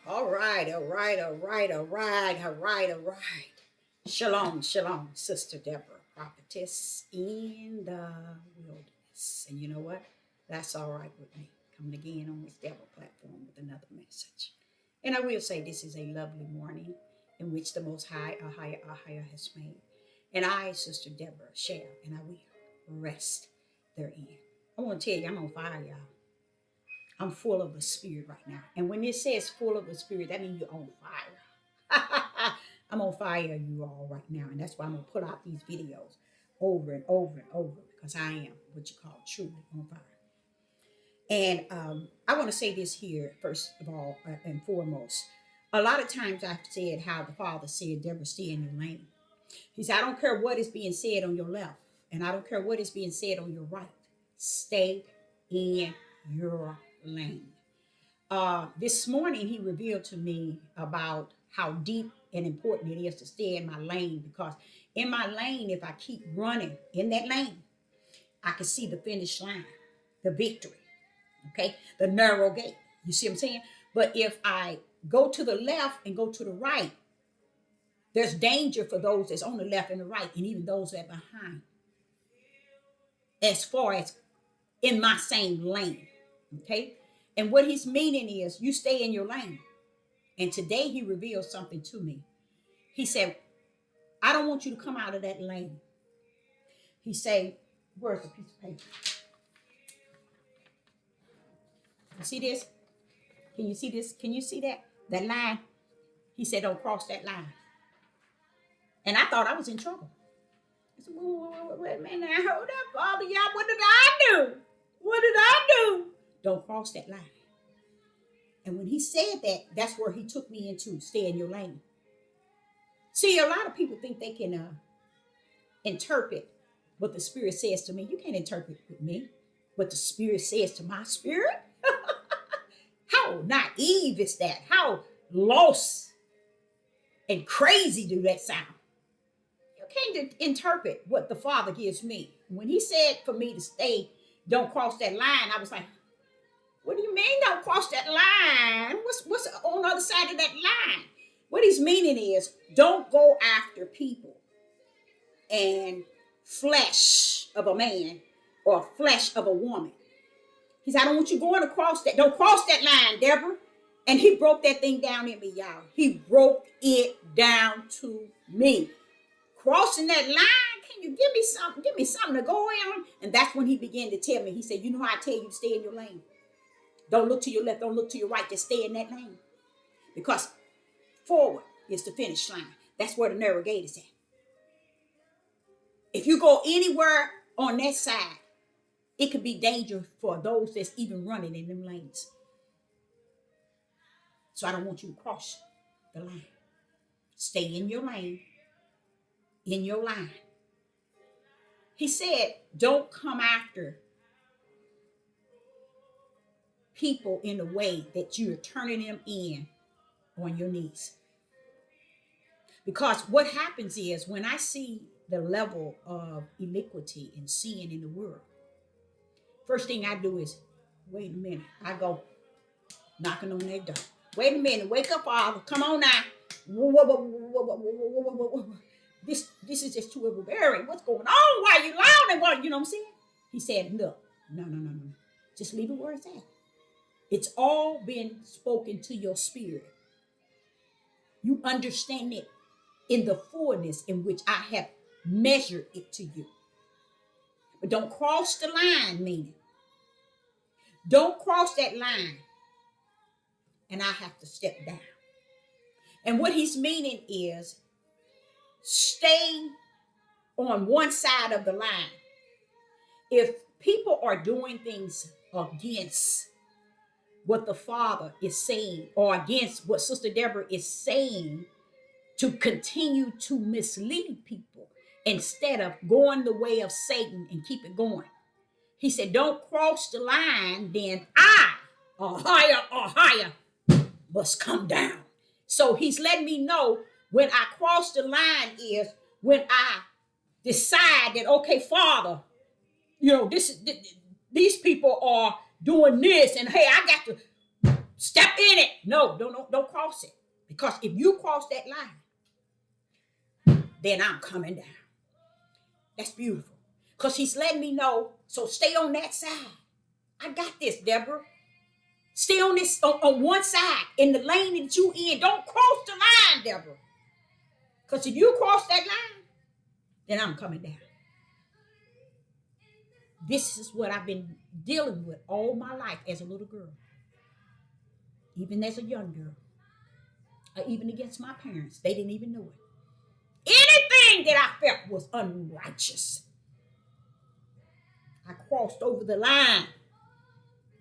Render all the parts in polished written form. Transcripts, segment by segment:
All right, all right, all right, all right, all right, all right. Shalom, shalom, Sister Deborah, prophetess in the wilderness. And you know what? That's all right with me. Coming again on this Deborah platform with another message. And I will say this is a lovely morning in which the Most High, a higher has made. And I, Sister Deborah, shall and I will rest therein. I want to tell you, I'm on fire, y'all. I'm full of the Spirit right now. And when it says full of the Spirit, that means you're on fire. I'm on fire, you all, right now. And that's why I'm going to put out these videos over and over and over because I am what you call truly on fire. And I want to say this here, first of all and foremost. A lot of times I've said how the Father said, Deborah, stay in your lane. He said, I don't care what is being said on your left, and I don't care what is being said on your right. Stay in your lane. This morning, he revealed to me about how deep and important it is to stay in my lane, because in my lane, if I keep running in that lane, I can see the finish line, the victory, okay, the narrow gate. You see what I'm saying? But if I go to the left and go to the right, there's danger for those that's on the left and the right, and even those that are behind, as far as in my same lane, okay? And what he's meaning is you stay in your lane. And today he revealed something to me. He said, I don't want you to come out of that lane. He said, where's the piece of paper? You see this? Can you see this? Can you see that? That line? He said, don't cross that line. And I thought I was in trouble. I said, wait a minute, hold up, Father, y'all, what did I do? What did I do? Don't cross that line. And when he said that, that's where he took me into stay in your lane. See, a lot of people think they can interpret what the Spirit says to me. You can't interpret with me what the Spirit says to my spirit. How naive is that? How lost and crazy do that sound? You can't interpret what the Father gives me. When he said for me to stay, don't cross that line, I was like, what do you mean don't cross that line? What's on the other side of that line? What he's meaning is don't go after people and flesh of a man or flesh of a woman. He said, I don't want you going across that. Don't cross that line, Deborah. And he broke that thing down in me, y'all. He broke it down to me. Crossing that line, can you give me something? Give me something to go on. And that's when he began to tell me. He said, you know how I tell you to stay in your lane? Don't look to your left. Don't look to your right. Just stay in that lane. Because forward is the finish line. That's where the narrow gate is at. If you go anywhere on that side, it could be dangerous for those that's even running in them lanes. So I don't want you to cross the line. Stay in your lane, in your line. He said, don't come after people in a way that you're turning them in on your knees. Because what happens is when I see the level of iniquity and sin in the world, first thing I do is, wait a minute. I go knocking on their door. Wait a minute. Wake up, Father. Come on now. This is just too overbearing. What's going on? Why are you loud? And what? You know what I'm saying? He said, look, no. Just leave it where it's at. It's all been spoken to your spirit. You understand it in the fullness in which I have measured it to you. But don't cross the line, meaning. Don't cross that line. And I have to step down. And what he's meaning is stay on one side of the line. If people are doing things against what the Father is saying, or against what Sister Deborah is saying, to continue to mislead people instead of going the way of Satan and keep it going. He said, don't cross the line, then I, or higher, must come down. So he's letting me know when I cross the line is when I decide that, okay, Father, you know, these people are doing this, and hey, I got to step in it. No, don't cross it. Because if you cross that line, then I'm coming down. That's beautiful. Because he's letting me know, so stay on that side. I got this, Deborah. Stay on this on one side in the lane that you in. Don't cross the line, Deborah. Because if you cross that line, then I'm coming down. This is what I've been dealing with all my life as a little girl, even as a young girl, or even against my parents. They didn't even know it. Anything that I felt was unrighteous, I crossed over the line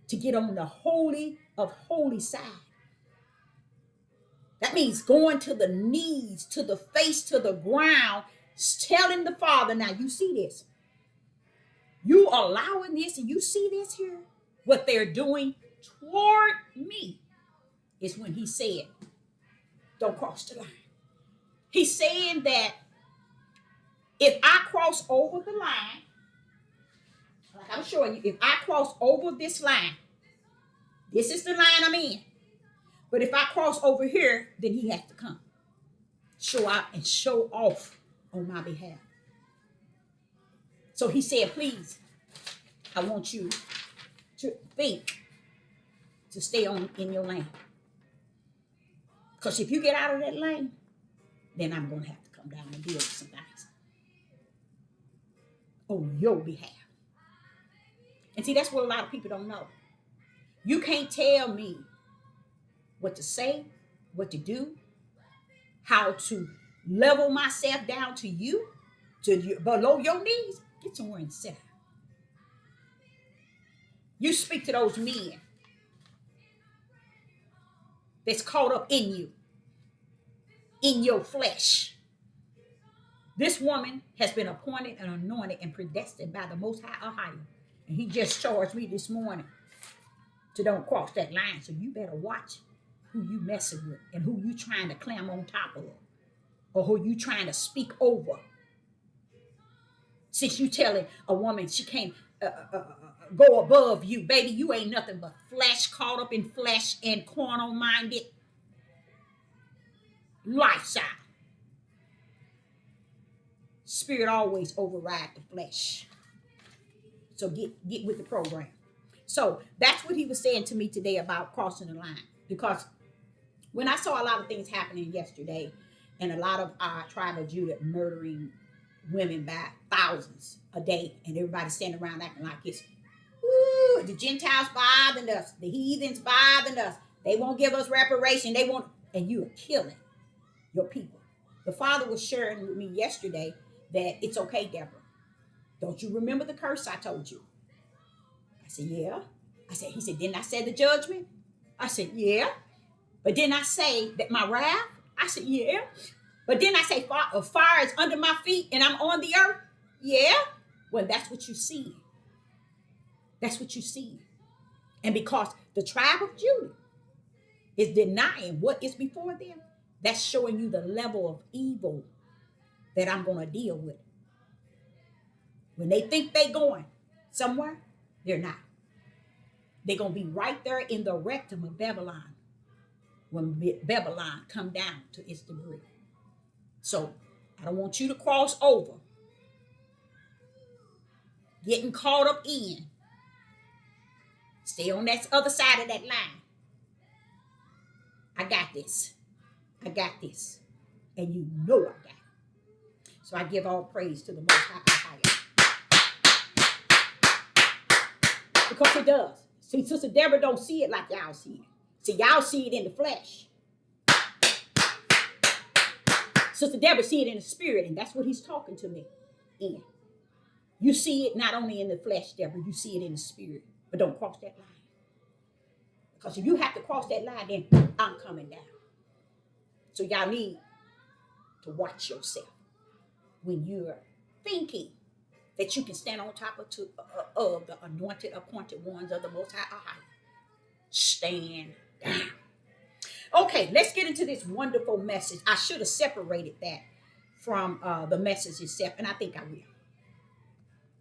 to get on the holy of holy side. That means going to the knees, to the face, to the ground, telling the Father, now you see this. You allowing this, and you see this here? What they're doing toward me is when he said, don't cross the line. He's saying that if I cross over the line, like I'm showing you, if I cross over this line, this is the line I'm in. But if I cross over here, then he has to come, show out and show off on my behalf. So he said, please, I want you to think to stay on in your lane. Because if you get out of that lane, then I'm going to have to come down and deal with some things on your behalf. And see, that's what a lot of people don't know. You can't tell me what to say, what to do, how to level myself down to you, below your knees. Get somewhere and sit down. You speak to those men that's caught up in you, in your flesh. This woman has been appointed and anointed and predestined by the Most High Ohio. And he just charged me this morning to don't cross that line. So you better watch who you messing with and who you trying to climb on top of, or who you trying to speak over. Since you telling a woman she can't go above you, baby, you ain't nothing but flesh, caught up in flesh and carnal-minded lifestyle. Spirit always override the flesh. So get with the program. So that's what he was saying to me today about crossing the line. Because when I saw a lot of things happening yesterday, and a lot of our tribe of Judah murdering women by thousands a day, and everybody standing around acting like it's, ooh, the Gentiles bothering us, the heathens bothering us. They won't give us reparation. They won't, and you are killing your people. The Father was sharing with me yesterday that it's okay, Deborah. Don't you remember the curse I told you? I said, yeah. He said, didn't I say the judgment? I said, yeah. But didn't I say that my wrath? I said, yeah. But didn't I say fire is under my feet and I'm on the earth? Yeah. Well, that's what you see. That's what you see. And because the tribe of Judah is denying what is before them, that's showing you the level of evil that I'm going to deal with. When they think they're going somewhere, they're not. They're going to be right there in the rectum of Babylon when Babylon come down to its debris. So I don't want you to cross over, getting caught up in. Stay on that other side of that line. I got this. I got this. And you know I got it. So I give all praise to the Most High. Because it does. See, Sister Debra don't see it like y'all see it. See, y'all see it in the flesh. Sister Debra see it in the spirit, and that's what he's talking to me in. You see it not only in the flesh, Debra, you see it in the spirit. But don't cross that line. Because if you have to cross that line, then I'm coming down. So y'all need to watch yourself when you're thinking that you can stand on top of the anointed, appointed ones of the Most High. Stand down. Okay, let's get into this wonderful message. I should have separated that from the message itself, and I think I will.